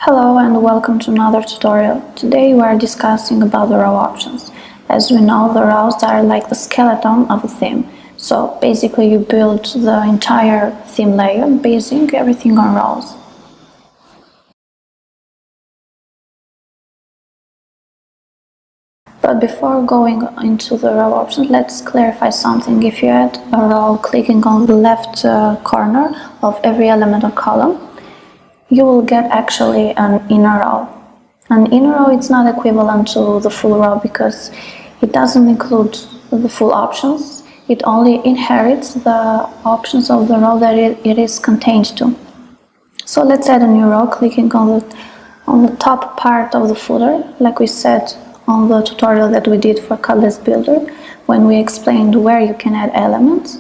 Hello and welcome to another tutorial. Today we are discussing about the row options. As we know, the rows are like the skeleton of a theme. So basically you build the entire theme layer basing everything on rows. But before going into the row options, let's clarify something. If you add a row clicking on the left corner of every element or column, you will get actually an inner row. An inner row is not equivalent to the full row because it doesn't include the full options. It only inherits the options of the row that it is contained to. So let's add a new row clicking on the top part of the footer, like we said on the tutorial that we did for Codeless Builder when we explained where you can add elements.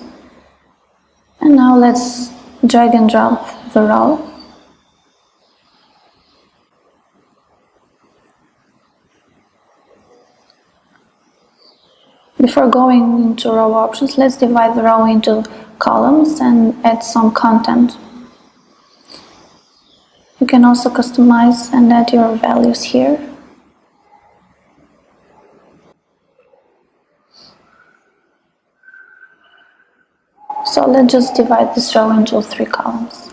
And now let's drag and drop the row. Before going into row options, let's divide the row into columns and add some content. You can also customize and add your values here. So let's just divide this row into 3 columns.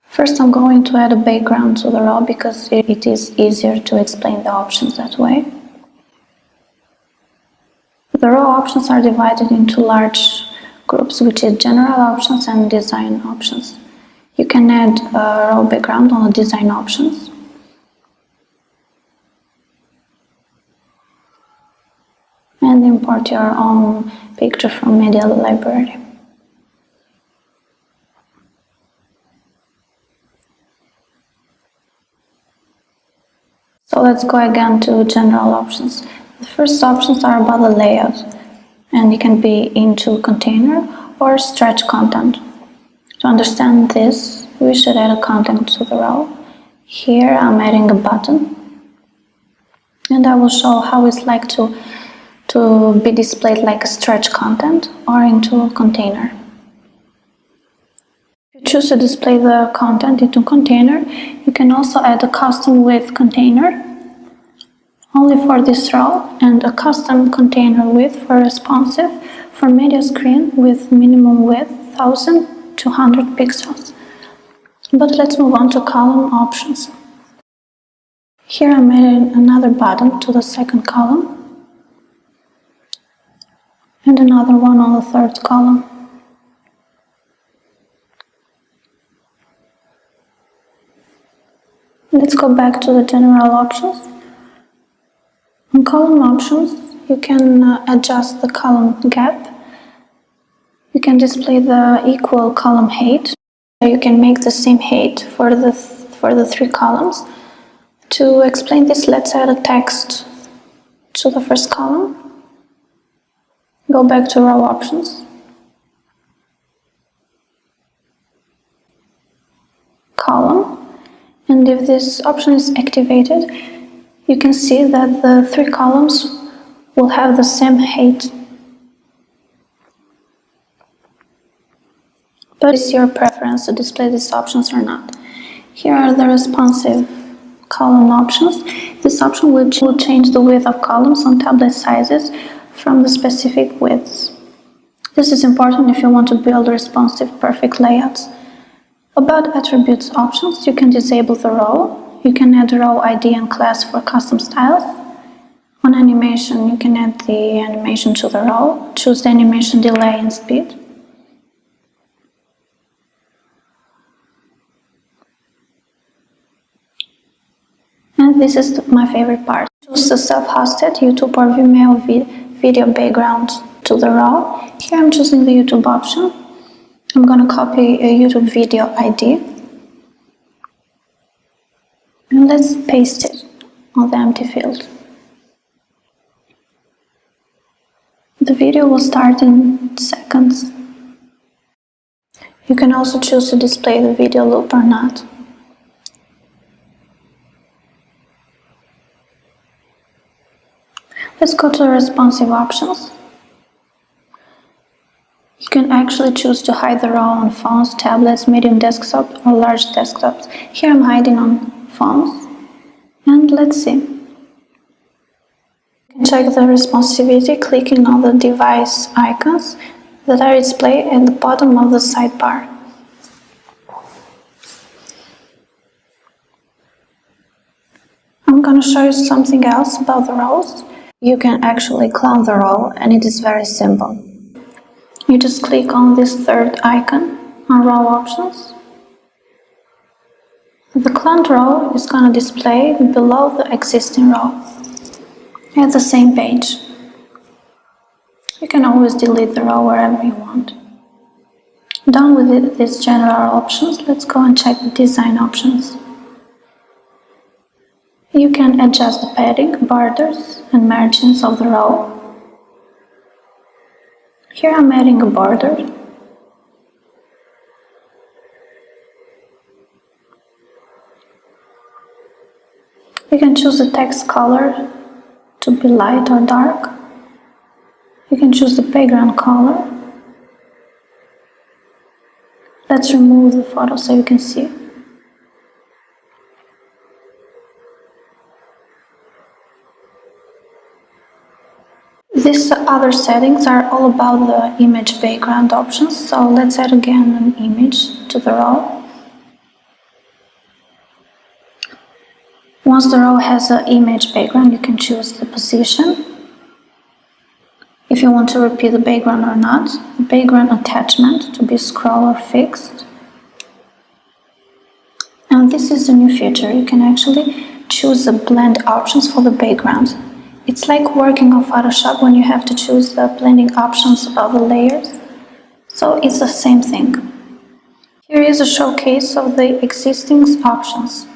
First, I'm going to add a background to the row because it is easier to explain the options that way. The row options are divided into large groups, which is general options and design options. You can add a row background on the design options. And import your own picture from media library. So let's go again to general options. The first options are about the layout, and it can be into container or stretch content. To understand this, we should add a content to the row. Here I'm adding a button, and I will show how it's like to be displayed like a stretch content or into a container. If you choose to display the content into container, you can also add a custom width container only for this row and a custom container width for responsive for media screen with minimum width 1200 pixels. But let's move on to column options. Here I'm adding another button to the second column and another one on the third column. Let's go back to the general options. On column options, you can adjust the column gap. You can display the equal column height. You can make the same height for the 3 columns. To explain this, let's add a text to the first column. Go back to row options. Column. And if this option is activated, you can see that the 3 columns will have the same height. But it's your preference to display these options or not. Here are the responsive column options. This option will change the width of columns on tablet sizes from the specific widths. This is important if you want to build responsive, perfect layouts. About attributes options, you can disable the row. You can add row ID and class for custom styles. On animation, you can add the animation to the row. Choose the animation delay and speed. And this is my favorite part. Choose the self-hosted YouTube or Vimeo video background to the row. Here I'm choosing the YouTube option. I'm going to copy a YouTube video ID. And let's paste it on the empty field. The video will start in seconds. You can also choose to display the video loop or not. Let's go to the responsive options. You can actually choose to hide the row on phones, tablets, medium desktops or large desktops. Here I'm hiding on phones, and let's see. You can check the responsivity clicking on the device icons that are displayed at the bottom of the sidebar. I'm going to show you something else about the rows. You can actually clone the row, and it is very simple. You just click on this third icon on row options. The cloned row is going to display below the existing row at the same page. You can always delete the row wherever you want. Done with these general options, let's go and check the design options. You can adjust the padding, borders and margins of the row. Here I'm adding a border. You can choose the text color to be light or dark. You can choose the background color. Let's remove the photo so you can see. These other settings are all about the image background options, so let's add again an image to the row. Once the row has an image background, you can choose the position. If you want to repeat the background or not, the background attachment to be scroll or fixed. And this is a new feature. You can actually choose the blend options for the background. It's like working on Photoshop when you have to choose the blending options of the layers. So it's the same thing. Here is a showcase of the existing options.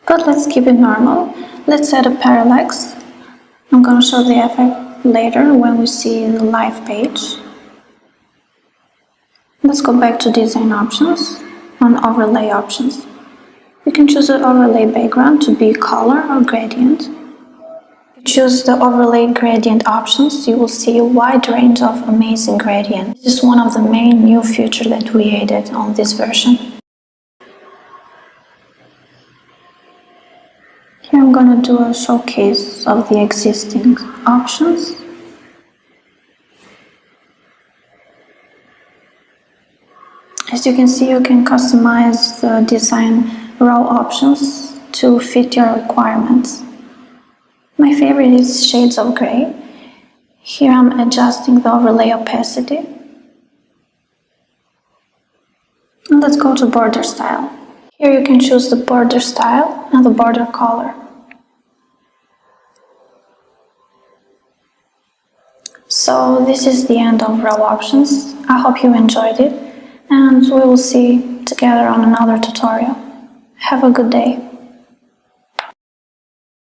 But let's keep it normal. Let's add a parallax. I'm going to show the effect later when we see the live page. Let's go back to design options and overlay options. You can choose the overlay background to be color or gradient. If you choose the overlay gradient options, you will see a wide range of amazing gradients. This is one of the main new features that we added on this version. Here I'm going to do a showcase of the existing options. As you can see, you can customize the design row options to fit your requirements. My favorite is shades of gray. Here I'm adjusting the overlay opacity. And let's go to border style. Here you can choose the border style and the border color. So this is the end of row options. I hope you enjoyed it, and we will see together on another tutorial. Have a good day.